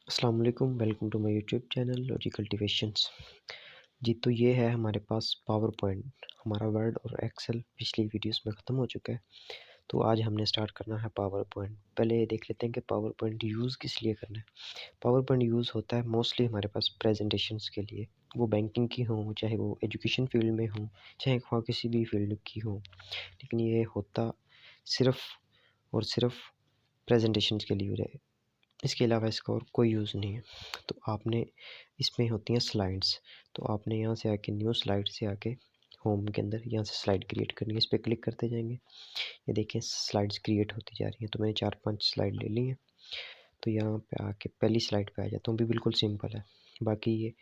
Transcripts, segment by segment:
अस्सलाम वालेकुम, welcome to my YouTube channel logical divisions. जी, तो ये है हमारे पास पावर पॉइंट। हमारा वर्ड और एक्सेल पिछली वीडियोस में ख़त्म हो चुका है, तो आज हमने स्टार्ट करना है पावर पॉइंट। पहले ये देख लेते हैं कि पावर पॉइंट यूज़ किस लिए करना है। पावर पॉइंट यूज़ होता है मोस्टली हमारे पास प्रेजेंटेशंस के लिए, वो बैंकिंग की हो, चाहे वो एजुकेशन फील्ड में हो, चाहे वहाँ किसी भी फील्ड की हो, लेकिन ये होता सिर्फ़ और सिर्फ़ प्रेजेंटेशंस के लिए रहे। इसके अलावा इसका और कोई यूज़ नहीं है। तो आपने इसमें होती हैं स्लाइड्स, तो आपने यहाँ से आके न्यू स्लाइड से आके होम के अंदर यहाँ से स्लाइड क्रिएट करनी है। इस पर क्लिक करते जाएंगे, ये देखें स्लाइड्स क्रिएट होती जा रही हैं। तो मैंने 4-5 स्लाइड ले ली हैं। तो यहाँ पे आके पहली स्लाइड पे आ जाता हूँ। भी बिल्कुल सिंपल है। बाकी ये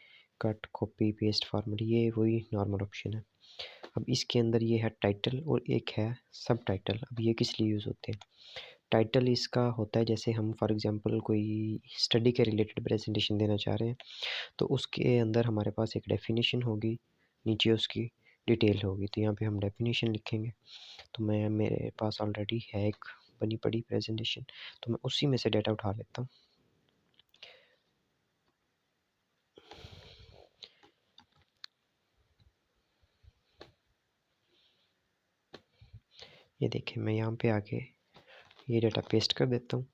कट, कॉपी, पेस्ट, फॉर्मेट, ये वही नॉर्मल ऑप्शन है। अब इसके अंदर ये है टाइटल और एक है सब टाइटल। अब ये किस लिए यूज़ होते हैं? टाइटल इसका होता है जैसे हम फॉर एग्ज़ाम्पल कोई स्टडी के रिलेटेड प्रेजेंटेशन देना चाह रहे हैं, तो उसके अंदर हमारे पास एक डेफिनेशन होगी, नीचे उसकी डिटेल होगी। तो यहाँ पे हम डेफिनेशन लिखेंगे। तो मेरे पास ऑलरेडी है एक बनी पड़ी प्रेजेंटेशन, तो मैं उसी में से डेटा उठा लेता हूँ। ये देखें, मैं यहाँ पे आके ये डेटा पेस्ट कर देता हूँ।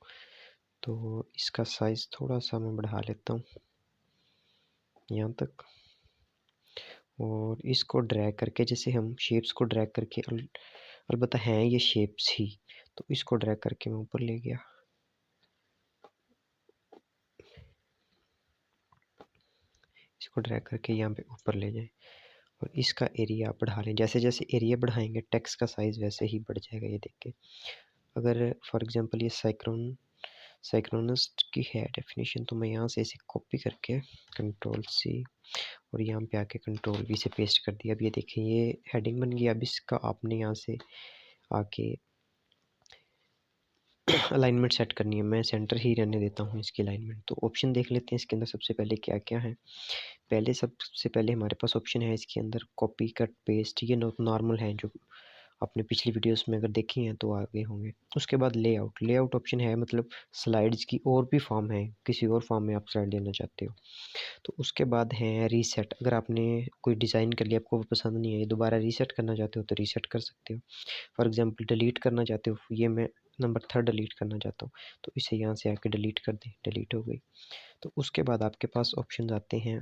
तो इसका साइज़ थोड़ा सा मैं बढ़ा लेता हूँ यहाँ तक, और इसको ड्रैग करके, जैसे हम शेप्स को ड्रैग करके अलबत्ता हैं ये शेप्स ही, तो इसको ड्रैग करके मैं ऊपर ले गया। इसको ड्रैग करके यहाँ पे ऊपर ले जाएं और इसका एरिया बढ़ा लें। जैसे जैसे एरिया बढ़ाएंगे टेक्स्ट का साइज़ वैसे ही बढ़ जाएगा। ये देख के, अगर फॉर एग्जांपल ये साइक्रोनिस्ट की है डेफिनेशन, तो मैं यहाँ से इसे कॉपी करके कंट्रोल सी और यहाँ पे आके कंट्रोल वी से पेस्ट कर दिया। अब ये देखें ये हेडिंग बन गया। अब इसका आपने यहाँ से आके अलाइनमेंट सेट करनी है। मैं सेंटर ही रहने देता हूँ इसकी अलाइनमेंट। तो ऑप्शन देख लेते हैं इसके अंदर सबसे पहले क्या क्या है। सबसे पहले हमारे पास ऑप्शन है इसके अंदर कॉपी, कट, पेस्ट। ये नॉर्मल है जो आपने पिछली वीडियोस में अगर देखी हैं तो आगे होंगे। उसके बाद लेआउट ऑप्शन है, मतलब स्लाइड्स की और भी फॉर्म है, किसी और फॉर्म में आप स्लाइड देना चाहते हो। तो उसके बाद है रीसेट। अगर आपने कोई डिज़ाइन कर लिया, आपको वो पसंद नहीं है, ये दोबारा रीसेट करना चाहते हो तो रीसेट कर सकते हो। फॉर एग्जांपल डिलीट करना चाहते हो, ये मैं नंबर 3 डिलीट करना चाहता हूँ, तो इसे यहाँ से आके डिलीट कर दें, डिलीट हो गई। तो उसके बाद आपके पास ऑप्शन आते हैं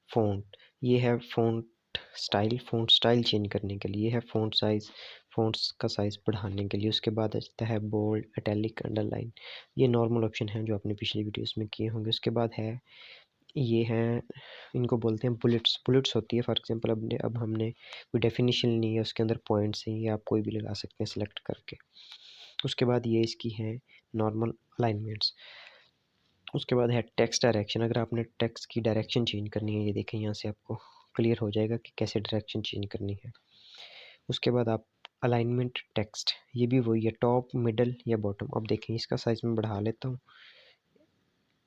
फ़ॉन्ट। ये है फ़ॉन्ट स्टाइल चेंज करने के लिए है, फ़ॉन्ट साइज़, फ़ॉन्ट्स का साइज़ बढ़ाने के लिए। उसके बाद आता है बोल्ड, इटैलिक, अंडरलाइन। ये नॉर्मल ऑप्शन हैं जो आपने पिछली वीडियोस में किए होंगे। उसके बाद है ये हैं, इनको बोलते हैं बुलेट्स होती है। फॉर एग्जांपल अब हमने कोई डेफिनेशन ली है, उसके अंदर पॉइंट्स हैं, ये आप कोई भी लगा सकते हैं सेलेक्ट करके। उसके बाद ये इसकी है नॉर्मल अलाइनमेंट्स। उसके बाद है टेक्स्ट डायरेक्शन। अगर आपने टेक्स्ट की डायरेक्शन चेंज करनी है, ये देखें यहाँ से आपको क्लियर हो जाएगा कि कैसे डायरेक्शन चेंज करनी है। उसके बाद आप अलाइनमेंट टेक्स्ट, ये भी वही है, टॉप, मिडल या बॉटम। अब देखें इसका साइज़ मैं बढ़ा लेता हूँ,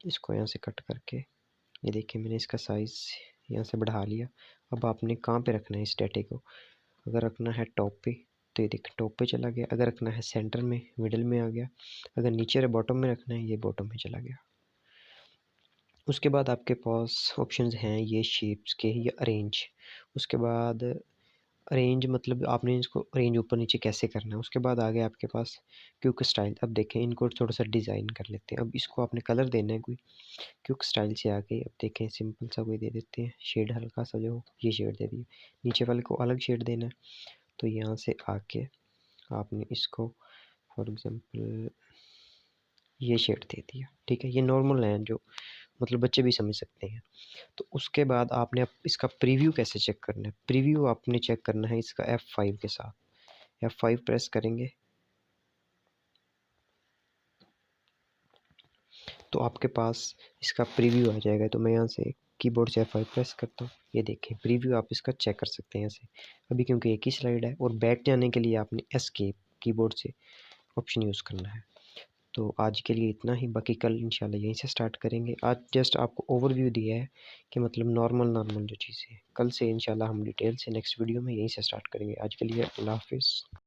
इसको यहाँ से कट करके। ये देखिए मैंने इसका साइज़ यहाँ से बढ़ा लिया। अब आपने कहाँ पे रखना है इस डाटे को? अगर रखना है टॉप पे, तो ये देखिए टॉप पे चला गया। अगर रखना है सेंटर में, मिडिल में आ गया। अगर नीचे बॉटम में रखना है, ये बॉटम में चला गया। उसके बाद आपके पास ऑप्शंस हैं ये शेप्स के या अरेंज। उसके बाद अरेंज मतलब आपने इसको अरेंज ऊपर नीचे कैसे करना है। उसके बाद आ गया आपके पास क्विक स्टाइल। अब देखें इनको थोड़ा सा डिज़ाइन कर लेते हैं। अब इसको आपने कलर देना है कोई, क्विक स्टाइल से आके अब देखें सिंपल सा कोई दे देते हैं शेड, हल्का सा जो ये शेड दे दिए। नीचे वाले को अलग शेड देना है, तो यहाँ से आके आपने इसको फॉर एग्जांपल ये शेड दे दिया। ठीक है, ये नॉर्मल है जो मतलब बच्चे भी समझ सकते हैं। तो उसके बाद आपने इसका प्रीव्यू कैसे चेक करना है? प्रीव्यू आपने चेक करना है इसका F5 के साथ। F5 प्रेस करेंगे तो आपके पास इसका प्रीव्यू आ जाएगा। तो मैं यहाँ से कीबोर्ड से F5 प्रेस करता हूँ। ये देखें प्रीव्यू, आप इसका चेक कर सकते हैं यहाँ से। अभी क्योंकि एक ही स्लाइड है, और बैक जाने के लिए आपने एस्केप कीबोर्ड से ऑप्शन यूज़ करना है। तो आज के लिए इतना ही, बाकी कल इंशाल्लाह यहीं से स्टार्ट करेंगे। आज जस्ट आपको ओवरव्यू दिया है कि मतलब नॉर्मल जो चीज़ें हैं। कल से इंशाल्लाह हम डिटेल से नेक्स्ट वीडियो में यहीं से स्टार्ट करेंगे। आज के लिए अल्लाह हाफ़िज़।